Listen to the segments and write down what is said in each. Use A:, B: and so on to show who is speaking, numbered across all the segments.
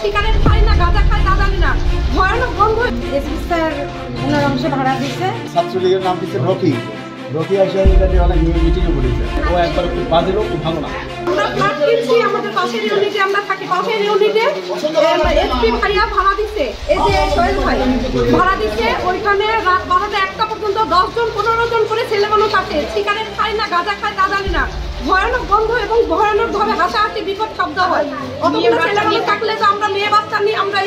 A: Cigarette খাই না, গাঁজা খাই তা জানি না, ভয়ানক গন্ধ। এসপি স্যার ওনার অংশে ভাড়া দিচ্ছে।
B: ছাত্রলীগের নাম দিচ্ছে রকি। রকি আসে এটা অনেক মিটিংও করেছে। ও একবার খুব বাজে লোক, খুব ভালো না।
A: আমরা ফ্ল্যাট কিনছি, আমাদের পাশের ইউনিটে আমরা থাকি। পাশের ইউনিটে এসপি ভাইয়া ভাড়া দিচ্ছে, এই যে সোহেল ভাই ভাড়া দিচ্ছে। ওইখানে রাত 12টা 1টা পর্যন্ত 10 জন 15 জন করে ছেলে মানুষ আছে। সিগারেট খাই না, গাঁজা খাই তা জানি না, ভয়ানক গন্ধ এবং ভয়ানক ভাবে হাসাহাসি বিকট শব্দ হয়। অতগুলো ছেলে মানুষ থাকলে তো আমরা মেয়ে বাচ্চা নিয়ে আমরা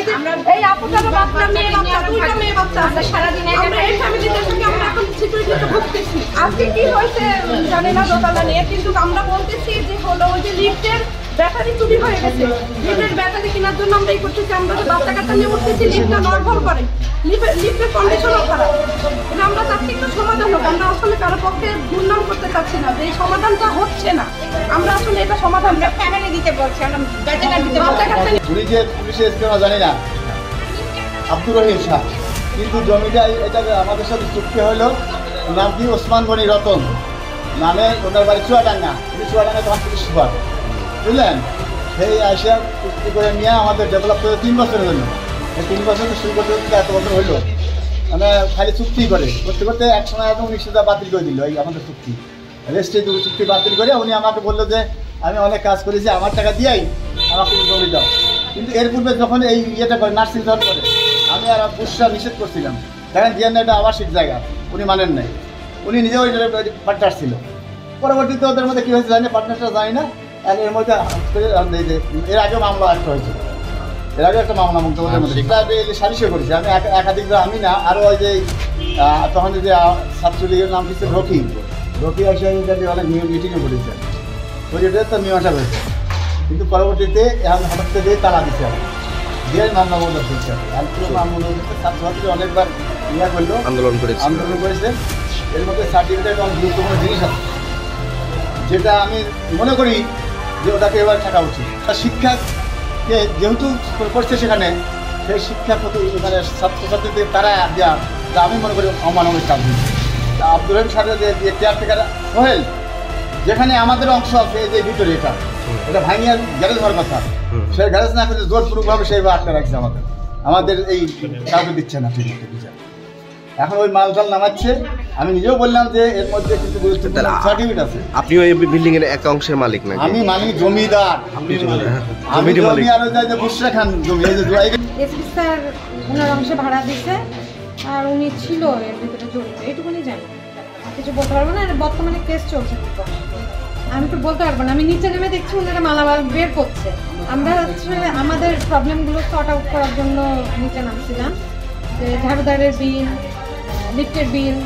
A: এই আপুটারও বাচ্চা, মেয়ে বাচ্চা, 2টা মেয়ে বাচ্চা আছে। সারাদিনে আমরা এই ফ্যামিলিদের সঙ্গে আমরা এখন সিকিউরিটিতে ভুগতেছি। আজকে কি হয়েছে জানি না দোতলা নিয়ে, কিন্তু আমরা বলতেছি যে হলো ওই যে লিফটের ব্যাটারি চুরি হয়ে গেছে। লিফটের ব্যাটারি কেনার জন্য আমরা এই করতেছি। আমরা যে বাচ্চা কাচ্চা নিয়ে উঠতেছি, লিফটটা নড়বড় করে, লিফটের কন্ডিশনও খারাপ। এটা আমরা চাচ্ছি একটু সমাধান হোক। আমরা আসলে কারো পক্ষে দুর্নাম করতে চাচ্ছি না, যে এই সমাধানটা হচ্ছে না। আমরা আসলে এটা সমাধান ফ্যামিলি দিতে বলছি, আমরা ব্যাটারি দিতে বলছি।
B: উনি যে পুলিশে এসে কেন জানি না, আব্দুর রহিম শাহ, কিন্তু জমিটা এটা আমাদের সাথে চুক্তি হলো। নাম কি ওসমান গনি রতন নামে, ওনার বাড়ি চুয়াডাঙ্গা। উনি চুয়াডাঙ্গা তখন পুলিশ সুপার, বুঝলেন? সেই আইসা চুক্তি করে নিয়ে আমাদের ডেভেলপ করে 3 বছরের জন্য। এই 3 বছর শুরু করতে করতে এত বছর হইলো, মানে খালি চুক্তি করতে করতে এক সময় এত 19টা বাতিল করে দিল। এই আমাদের চুক্তি রেজিস্ট্রি চুক্তি বাতিল করে উনি আমাকে বললো যে আমি অনেক কাজ করেছি, আমার টাকা দিয়েই আমাকে জমি দাও। কিন্তু এর পূর্বে যখন এই ইয়েটা করে নার্সিং হোম করে, আমি আর বুসরা নিষেধ করছিলাম, দেখেন দিয়ে এটা আবাসিক জায়গা, উনি মানেন নাই। উনি নিজেও ওই পার্টনার ছিল। পরবর্তীতে ওদের মধ্যে কী হয়েছে জানি, পার্টনারটা জানি না। আর এর মধ্যে এর আগেও মামলা একটা হয়েছিল, এর আগে একটা মামলা মুক্ত ওদের মধ্যে সালিশে করেছি আমি একাধিক। আমি না, আরও ওই যে তখন যে ছাত্রলীগের নাম দিচ্ছে রকি। রকি আসে অনেক মিটিংও করেছে, ওই যেটা তো মীমাংসা হয়েছে। কিন্তু পরবর্তীতে এখন হঠাৎ করে তালা দিচ্ছে, দিয়ে মামলা বন্ধ করছে। আর পুরো মামলা করছে, ছাত্রছাত্রী অনেকবার ইয়া করলো, আন্দোলন করেছে। এর মধ্যে সার্টিফিকেট অনেক গুরুত্বপূর্ণ জিনিস আছে, যেটা আমি মনে করি যে ওটাকে এবার থাকা উচিত। শিক্ষাকে যেহেতু করছে সেখানে, সেই শিক্ষা প্রতি মানে ছাত্রছাত্রীদের তারা দেওয়া, যা আমি মনে করি অমানবিক কাজ দিচ্ছে। আব্দুর রহিম সাহেবের যে কেয়ারটেকার সোহেল, যেখানে আমাদের অংশ আছে এই যে ভিতরে, এটা ভাঙিয়ে গ্যারেজ হওয়ার কথা, সেই গ্যারেজ না করে জোরপূর্বকভাবে সেইভাবে আটকে রাখছে আমাদের এই কাজও দিচ্ছে না ঠিক মতো বিচার। এখন ওই মালটাল নামাচ্ছে। আমি নিজেও বললাম যে এর মধ্যে কিন্তু সার্টিফিকেট আছে।
C: আপনি ওই বিল্ডিং এর এক অংশের মালিক নাকি?
B: আমি মালিক, জমিদার। আমি জমি আর ওই যে বুসরা খান জমি, এই যে
A: এসপি স্যার ওনার অংশে ভাড়া দিচ্ছে, আর উনি ছিল এর ভিতরে জড়িত, এইটুকুনি জানি। কিছু বলতে পারবো না, বর্তমানে কেস চলছে। আমি তো বলতে পারবো না। আমি নিচে নেমে দেখছি ওনারা মালামাল বের করছে। আমরা আসলে আমাদের প্রবলেমগুলো সর্ট আউট করার জন্য নিচে নামছিলাম, যে ঝাড়ুদারের বিল, লিফটের বিল।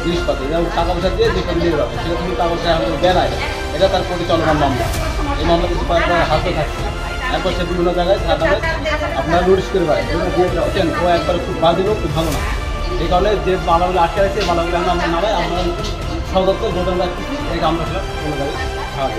B: জিনিসপত্র টাকা পয়সা দিয়ে যেটা নিয়ে যাবে, সেটা তুমি টাকা পয়সা আমাদের বেড়ায়, এটা তার পরিচালনার মামলা। এই মামলা কিছু হাতে থাকছে। এরপর সে বিভিন্ন জায়গায় আপনারা নোটিশ করে পারেন ও একবার খুব বাজে লোক, খুব ভালো না। এই কারণে যে মালাগুলো আটকে আছে, মালাগুলো আমরা নামাই, আমরা সদস্য যোগান রাখতেছি, এই আমরা কোনো জায়গায় সাহায্য